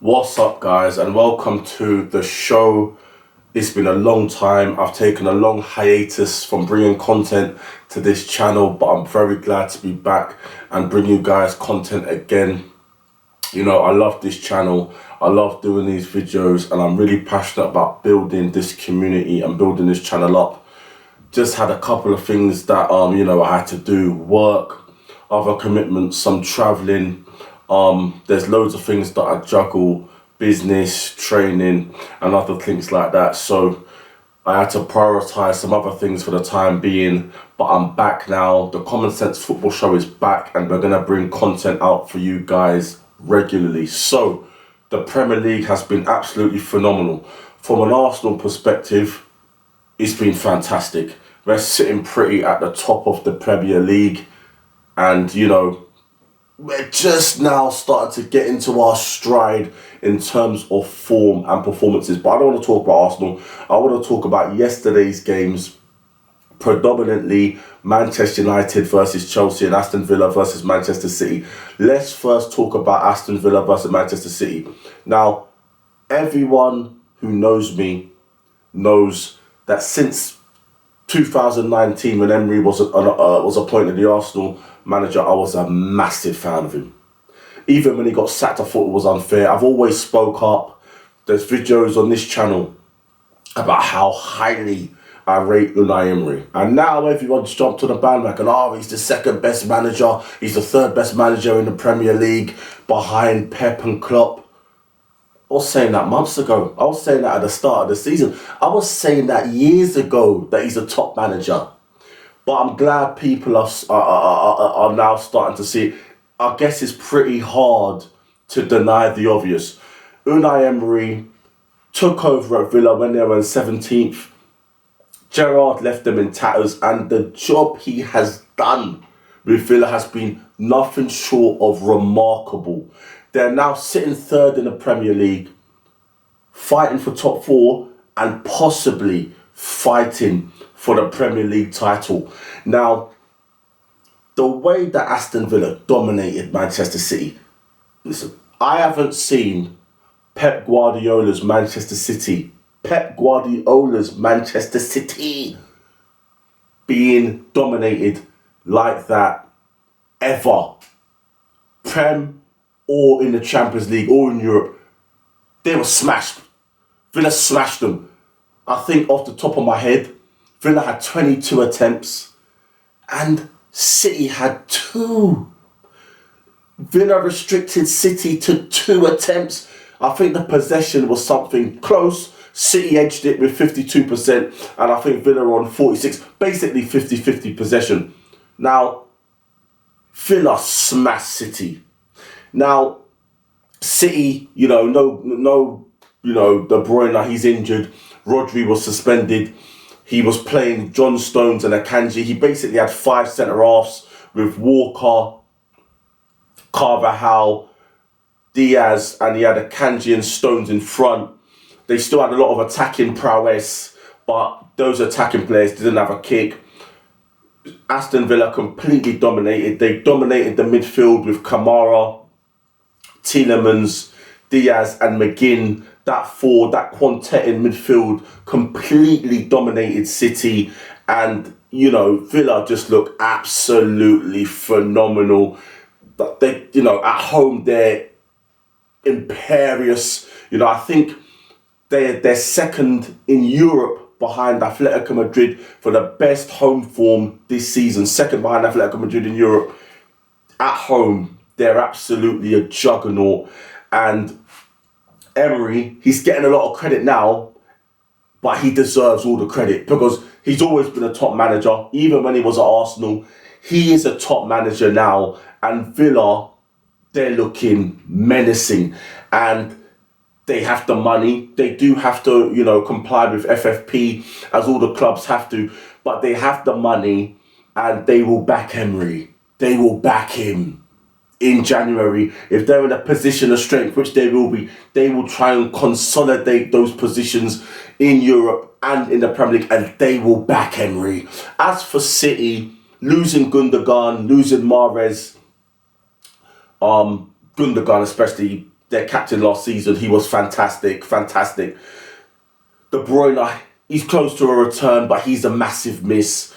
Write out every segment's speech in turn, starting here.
What's up, guys, and welcome to the show. It's been a long time. I've taken a long hiatus from bringing content to this channel, but I'm very glad to be back and bring you guys content again. You know, I love this channel. I love doing these videos, and I'm really passionate about building this community and building this channel up. Just had a couple of things that I had to do: work, other commitments, some traveling. There's loads of things that I juggle: business, training, and other things like that. So I had to prioritize some other things for the time being, but I'm back now. The Common Sense Football Show is back, and we're gonna bring content out for you guys regularly. So the Premier League has been absolutely phenomenal. From an Arsenal perspective, it's been fantastic. We're sitting pretty at the top of the Premier League, and we're just now starting to get into our stride in terms of form and performances. But I don't want to talk about Arsenal. I want to talk about yesterday's games, predominantly Manchester United versus Chelsea and Aston Villa versus Manchester City. Let's first talk about Aston Villa versus Manchester City. Now, everyone who knows me knows that since 2019, when Emery was appointed the Arsenal manager, I was a massive fan of him. Even when he got sacked, I thought it was unfair. I've always spoke up. There's videos on this channel about how highly I rate Unai Emery. And now everyone's jumped on the bandwagon. Oh, he's the second best manager. He's the third best manager in the Premier League behind Pep and Klopp. I was saying that months ago. I was saying that at the start of the season. I was saying that years ago that he's a top manager. But I'm glad people are now starting to see it. I guess it's pretty hard to deny the obvious. Unai Emery took over at Villa when they were in 17th. Gerrard left them in tatters, and the job he has done with Villa has been nothing short of remarkable. They're now sitting third in the Premier League, fighting for top four and possibly fighting for the Premier League title. Now, the way that Aston Villa dominated Manchester City, listen, I haven't seen Pep Guardiola's Manchester City being dominated like that ever. Prem or in the Champions League or in Europe, they were smashed. Villa smashed them. I think off the top of my head, Villa had 22 attempts and City had 2. Villa restricted City to 2 attempts. I think the possession was something close. City edged it with 52%, and I think Villa were on 46, basically 50-50 possession. Now, Villa smashed City. Now, City, De Bruyne, he's injured. Rodri was suspended. He was playing John Stones and Akanji. He basically had 5 centre-halves with Walker, Carvajal, Diaz, and he had Akanji and Stones in front. They still had a lot of attacking prowess, but those attacking players didn't have a kick. Aston Villa completely dominated. They dominated the midfield with Kamara, Tielemans, Diaz and McGinn. That quintet in midfield completely dominated City, and Villa just look absolutely phenomenal. But they, at home they're imperious. I think they're second in Europe behind Atletico Madrid for the best home form this season. Second behind Atletico Madrid in Europe. At home, they're absolutely a juggernaut. And Emery, he's getting a lot of credit now, but he deserves all the credit because he's always been a top manager. Even when he was at Arsenal, he is a top manager now. And Villa, they're looking menacing. And they have the money. They do have to, comply with FFP, as all the clubs have to. But they have the money, and they will back Emery. They will back him. In January, if they're in a position of strength, which they will be, they will try and consolidate those positions in Europe and in the Premier League, and they will back Emery. As for City, losing Gundogan, losing Mahrez, Gundogan especially, their captain last season. He was fantastic. De Bruyne, he's close to a return, but he's a massive miss.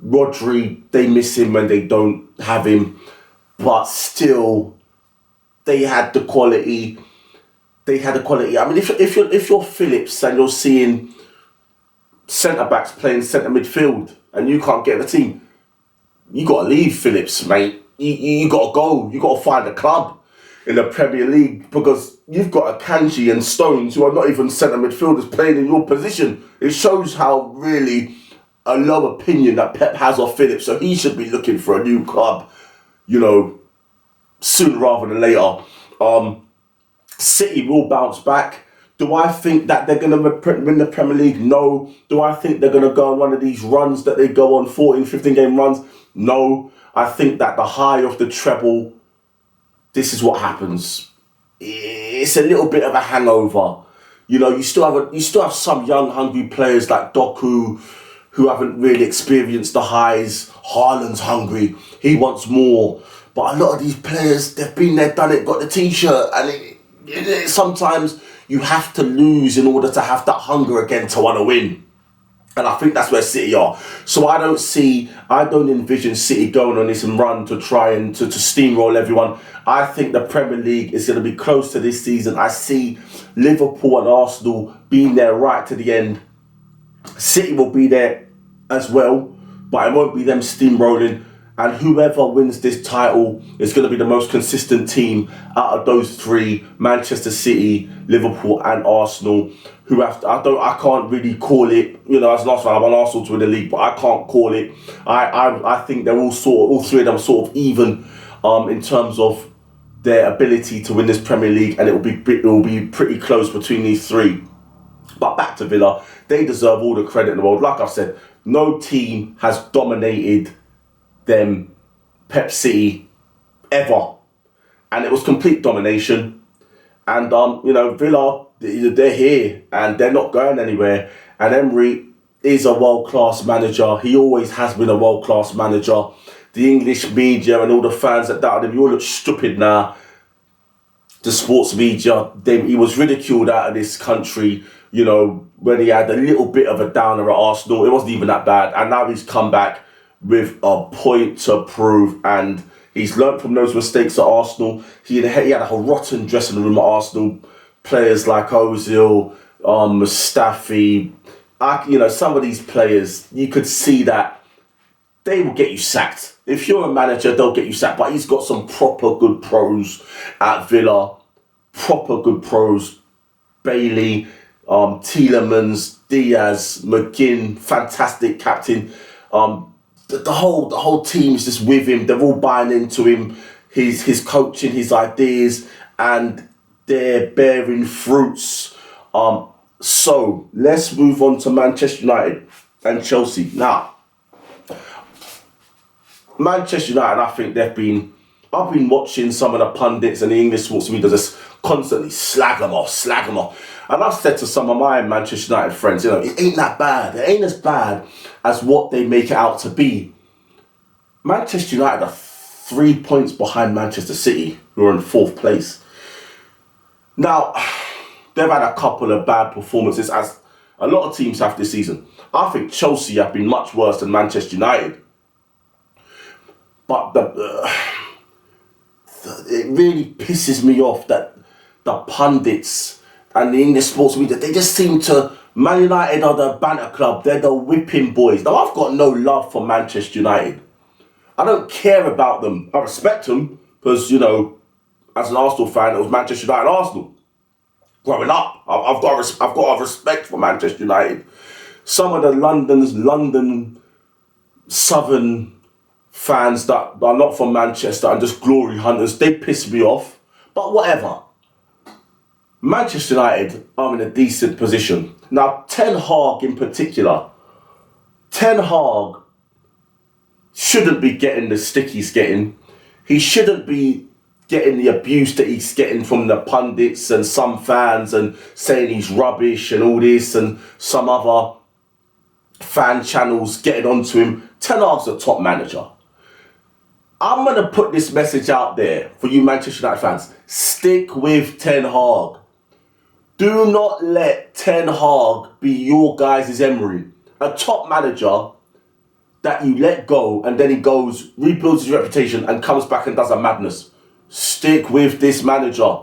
Rodri, they miss him when they don't have him. But still, they had the quality. I mean, if you're Phillips and you're seeing centre-backs playing centre midfield and you can't get the team, you got to leave Phillips, mate. You got to go. You got to find a club in the Premier League, because you've got Akanji and Stones who are not even centre midfielders playing in your position. It shows how really a low opinion that Pep has of Phillips. So he should be looking for a new club, sooner rather than later. City will bounce back. Do I think that they're going to win the Premier League? No. Do I think they're going to go on one of these runs that they go on, 14, 15 game runs? No. I think that the high of the treble, this is what happens. It's a little bit of a hangover. You still have some young, hungry players like Doku who haven't really experienced the highs. Haaland's hungry. He wants more. But a lot of these players, they've been there, done it, got the t-shirt. And sometimes you have to lose in order to have that hunger again to want to win. And I think that's where City are. So I don't envision City going on this run to try and to steamroll everyone. I think the Premier League is going to be close to this season. I see Liverpool and Arsenal being there right to the end. City will be there as well, but it won't be them steamrolling. And whoever wins this title is going to be the most consistent team out of those three: Manchester City, Liverpool, and Arsenal. I can't really call it. As last one, I want Arsenal to win the league, but I can't call it. I think they're all three of them sort of even in terms of their ability to win this Premier League, and it will be pretty close between these three. But back to Villa, they deserve all the credit in the world. Like I said, no team has dominated them, Pep City, ever, and it was complete domination. And Villa, they're here and they're not going anywhere. And Emery is a world-class manager. He always has been a world-class manager. The English media and all the fans that doubted him, you all look stupid now. The sports media, he was ridiculed out of this country, when he had a little bit of a downer at Arsenal. It wasn't even that bad, and now he's come back with a point to prove, and he's learnt from those mistakes at Arsenal. He had a rotten dressing room at Arsenal. Players like Ozil, Mustafi, some of these players, you could see that they will get you sacked. If you're a manager, they'll get you sacked. But he's got some proper good pros at Villa. Proper good pros. Bailey, Tielemans, Diaz, McGinn, fantastic captain. The whole team is just with him. They're all buying into him, his coaching, his ideas, and they're bearing fruits. So let's move on to Manchester United and Chelsea. Now, Manchester United, I think I've been watching some of the pundits and the English sports media just constantly slag them off. And I've said to some of my Manchester United friends, it ain't that bad. It ain't as bad as what they make it out to be. Manchester United are 3 points behind Manchester City, who are in 4th place. Now, they've had a couple of bad performances, as a lot of teams have this season. I think Chelsea have been much worse than Manchester United. But it really pisses me off that the pundits and the English sports media, they just seem to... Man United are the banter club. They're the whipping boys. Now, I've got no love for Manchester United. I don't care about them. I respect them because, as an Arsenal fan, it was Manchester United Arsenal. Growing up, I've got a respect for Manchester United. Some of the London Southern fans that are not from Manchester and just glory hunters, they piss me off. But whatever. Manchester United are in a decent position. Now, Ten Hag in particular, Ten Hag shouldn't be getting the stick he's getting. He shouldn't be getting the abuse that he's getting from the pundits and some fans and saying he's rubbish and all this, and some other fan channels getting onto him. Ten Hag's a top manager. I'm going to put this message out there for you Manchester United fans. Stick with Ten Hag. Do not let Ten Hag be your guys' Emery. A top manager that you let go and then he goes, rebuilds his reputation and comes back and does a madness. Stick with this manager.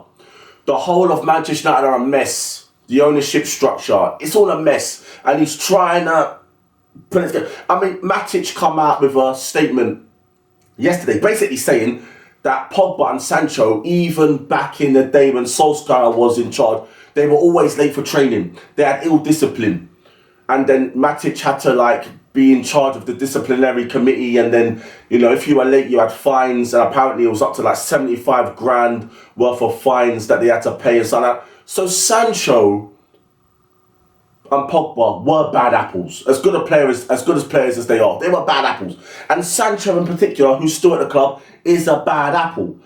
The whole of Manchester United are a mess. The ownership structure, it's all a mess. And he's trying to put it together. I mean, Matic come out with a statement yesterday basically saying that Pogba and Sancho, even back in the day when Solskjaer was in charge, they were always late for training. They had ill discipline. And then Matic had to be in charge of the disciplinary committee. And then, if you were late, you had fines. And apparently it was up to 75 grand worth of fines that they had to pay and stuff like that. So Sancho and Pogba were bad apples. As good as players as they are. They were bad apples. And Sancho in particular, who's still at the club, is a bad apple.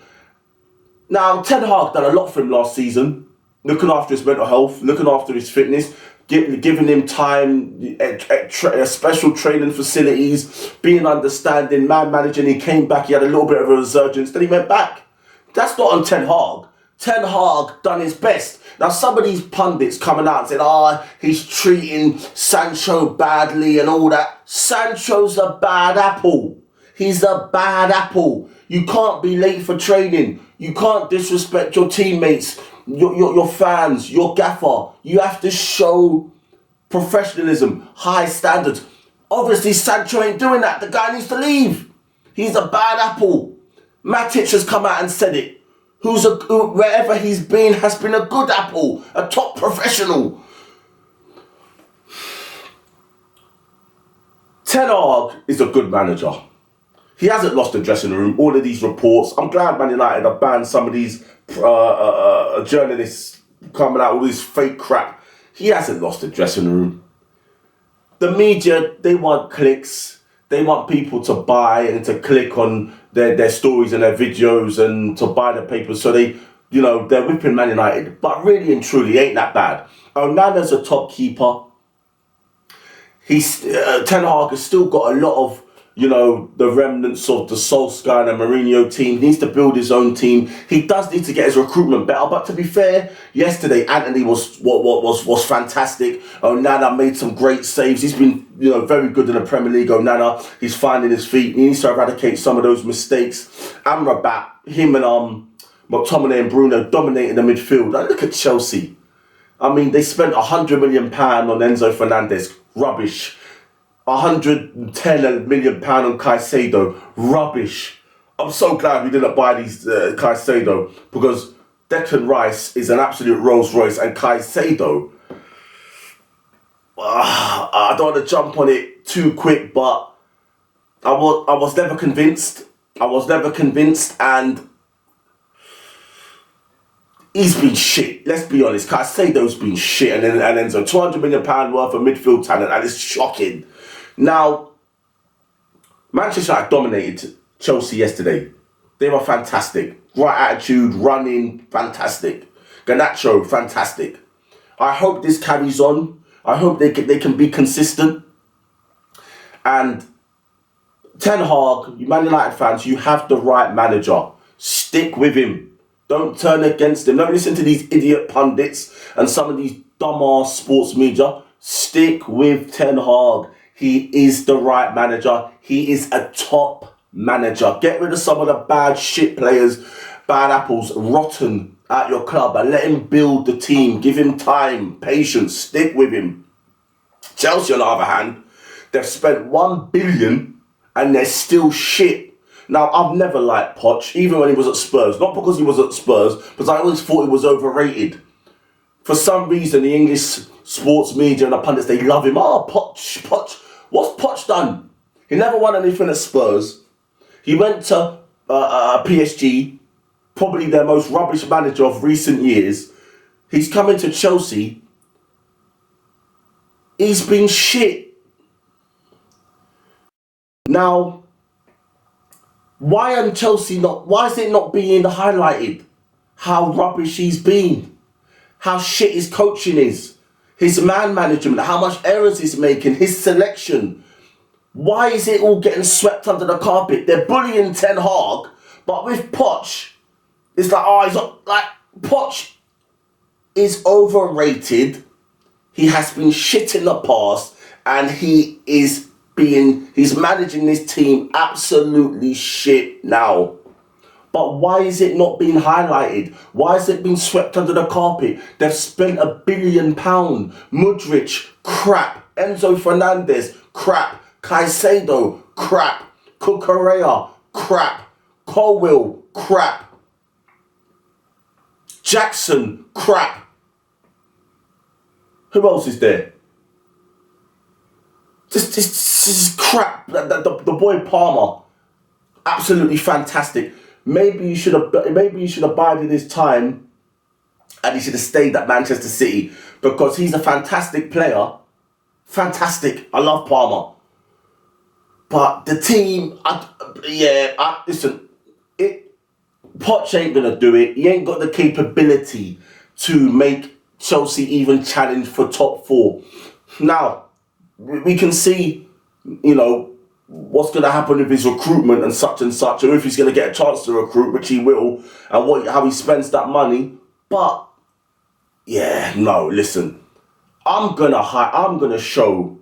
Now, Ten Hag done a lot for him last season. Looking after his mental health, looking after his fitness, giving him time, special training facilities, being understanding, man managing. He came back, he had a little bit of a resurgence, then he went back. That's not on Ten Hag. Ten Hag done his best. Now some of these pundits coming out and said, he's treating Sancho badly and all that. Sancho's a bad apple. He's a bad apple. You can't be late for training. You can't disrespect your teammates, your fans, your gaffer. You have to show professionalism, high standards. Obviously, Sancho ain't doing that. The guy needs to leave. He's a bad apple. Matic has come out and said it. Wherever he's been has been a good apple, a top professional. Ten Hag is a good manager. He hasn't lost the dressing room. All of these reports, I'm glad Man United have banned some of these journalists coming out with this fake crap. He hasn't lost the dressing room. The media, they want clicks. They want people to buy and to click on their stories and their videos and to buy the papers. So they're whipping Man United. But really and truly, ain't that bad. Onana's a top keeper. Ten Hag has still got a lot of the remnants of the Solskjaer and the Mourinho team. He needs to build his own team. He does need to get his recruitment better. But to be fair, yesterday Anthony was fantastic. Onana made some great saves. He's been very good in the Premier League. Onana, he's finding his feet. He needs to eradicate some of those mistakes. Amrabat, him and McTominay and Bruno dominating the midfield. Now look at Chelsea. I mean, they spent £100 million on Enzo Fernandez. Rubbish. £110 million on Caicedo. Rubbish. I'm so glad we didn't buy these Caicedo, because Declan Rice is an absolute Rolls Royce, and Caicedo, I don't want to jump on it too quick, but I was never convinced. And he's been shit. Let's be honest. Caicedo's been shit, and then so £200 million worth of midfield talent, and it's shocking. Now, Manchester United dominated Chelsea yesterday. They were fantastic. Right attitude, running, fantastic. Garnacho, fantastic. I hope this carries on. I hope they can be consistent. And Ten Hag, you Man United fans, you have the right manager. Stick with him. Don't turn against him. Don't listen to these idiot pundits and some of these dumbass sports media. Stick with Ten Hag. He is the right manager. He is a top manager. Get rid of some of the bad shit players, bad apples, rotten at your club, and let him build the team. Give him time, patience, stick with him. Chelsea, on the other hand, they've spent £1 billion and they're still shit. Now, I've never liked Poch, even when he was at Spurs. Not because he was at Spurs, but I always thought he was overrated. For some reason, the English sports media and the pundits, they love him. Poch. What's Poch done? He never won anything at Spurs. He went to PSG, probably their most rubbish manager of recent years. He's come into Chelsea. He's been shit. Now, why is it not being highlighted how rubbish he's been? How shit his coaching is? His man management, how much errors he's making, his selection. Why is it all getting swept under the carpet? They're bullying Ten Hag, but with Poch, it's like, oh, he's not, like, Poch is overrated. He has been shit in the past, and he's managing this team absolutely shit now. But why is it not being highlighted? Why has it been swept under the carpet? They've spent £1 billion. Mudryk, crap. Enzo Fernandez, crap. Caicedo, crap. Cucurella, crap. Colwill, crap. Jackson, crap. Who else is there? This is crap. The boy Palmer, absolutely fantastic. Maybe you should have bided his time, and he should have stayed at Manchester City, because he's a fantastic player. Fantastic. I love Palmer. But the team, listen, Poch ain't gonna do it. He ain't got the capability to make Chelsea even challenge for top 4. Now, we can see, what's going to happen with his recruitment and such, or if he's going to get a chance to recruit, which he will, and how he spends that money. But yeah, no, listen, I'm gonna show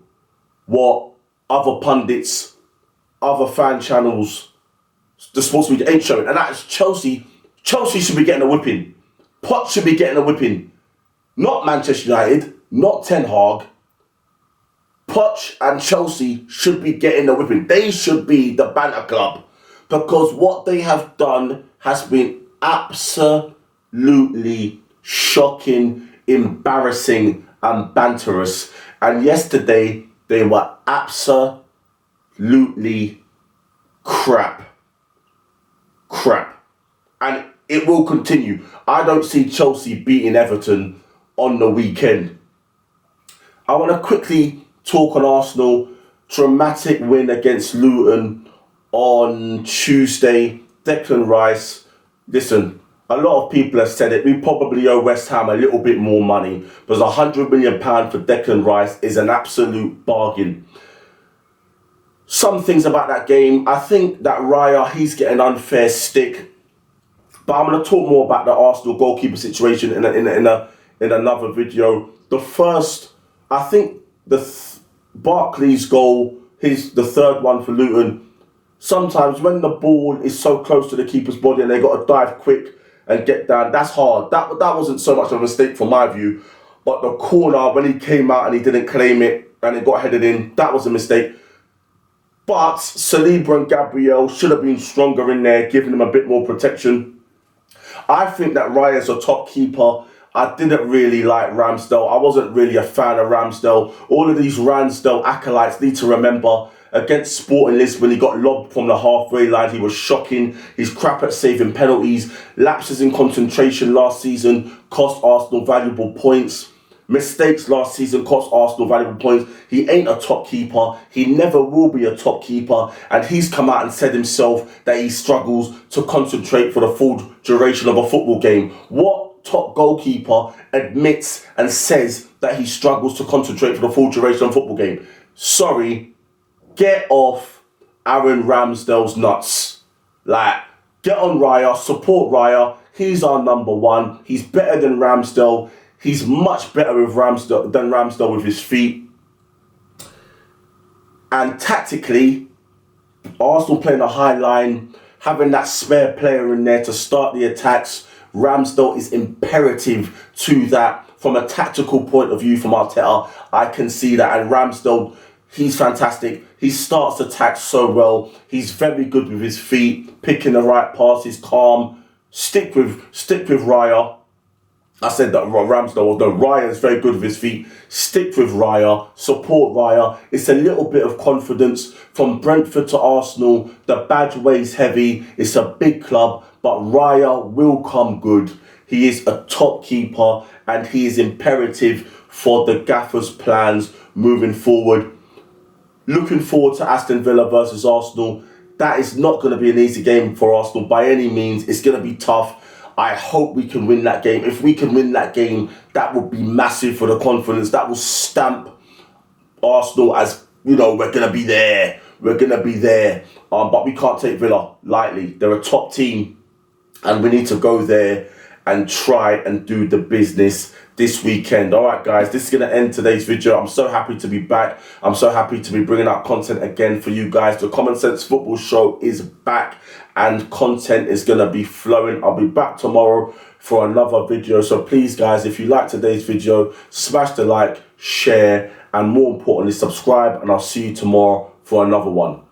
what other pundits, other fan channels, the sports media ain't showing, and that is Chelsea. Chelsea should be getting a whipping. Poch should be getting a whipping. Not Manchester United, not Ten Hag. Poch and Chelsea should be getting a whipping. They should be the banter club, because what they have done has been absolutely shocking, embarrassing, and banterous. And yesterday, they were absolutely crap. And it will continue. I don't see Chelsea beating Everton on the weekend. I want to quickly talk on Arsenal. Dramatic win against Luton on Tuesday. Declan Rice. Listen, a lot of people have said it. We probably owe West Ham a little bit more money, because £100 million for Declan Rice is an absolute bargain. Some things about that game, I think that Raya, he's getting unfair stick. But I'm going to talk more about the Arsenal goalkeeper situation in another video. The first, I think Barkley's goal, the third one for Luton. Sometimes when the ball is so close to the keeper's body and they got to dive quick and get down, that's hard. That wasn't so much of a mistake from my view. But the corner, when he came out and he didn't claim it and it got headed in, that was a mistake. But Saliba and Gabriel should have been stronger in there, giving them a bit more protection. I think that Raya's a top keeper. I didn't really like Ramsdale. I wasn't really a fan of Ramsdale. All of these Ramsdale acolytes need to remember, against Sporting Lisbon, he got lobbed from the halfway line. He was shocking. He's crap at saving penalties. Lapses in concentration last season cost Arsenal valuable points. Mistakes last season cost Arsenal valuable points. He ain't a top keeper. He never will be a top keeper. And he's come out and said himself that he struggles to concentrate for the full duration of a football game. What top goalkeeper admits and says that he struggles to concentrate for the full duration of a football game? Sorry, get off Aaron Ramsdale's nuts. Like, get on Raya, support Raya. He's our number one. He's better than Ramsdale. He's much better with Ramsdale with his feet. And tactically, Arsenal playing a high line, having that spare player in there to start the attacks. Ramsdale is imperative to that. From a tactical point of view from Arteta, I can see that. And Ramsdale, he's fantastic. He starts attacks so well. He's very good with his feet, picking the right passes, calm. Stick with Raya. I said that Ramsdale, no, Raya is very good with his feet. Stick with Raya, support Raya. It's a little bit of confidence. From Brentford to Arsenal, the badge weighs heavy. It's a big club, but Raya will come good. He is a top keeper and he is imperative for the gaffer's plans moving forward. Looking forward to Aston Villa versus Arsenal. That is not going to be an easy game for Arsenal by any means. It's going to be tough. I hope we can win that game. If we can win that game, that would be massive for the confidence. That will stamp Arsenal as, we're going to be there. we're going to be there. But we can't take Villa lightly. They're a top team, and we need to go there and try and do the business this weekend. All right, guys, this is going to end today's video. I'm so happy to be back. I'm so happy to be bringing out content again for you guys. The Common Sense Football Show is back, and content is going to be flowing. I'll be back tomorrow for another video. So please, guys, if you like today's video, smash the like, share, and more importantly, subscribe, and I'll see you tomorrow for another one.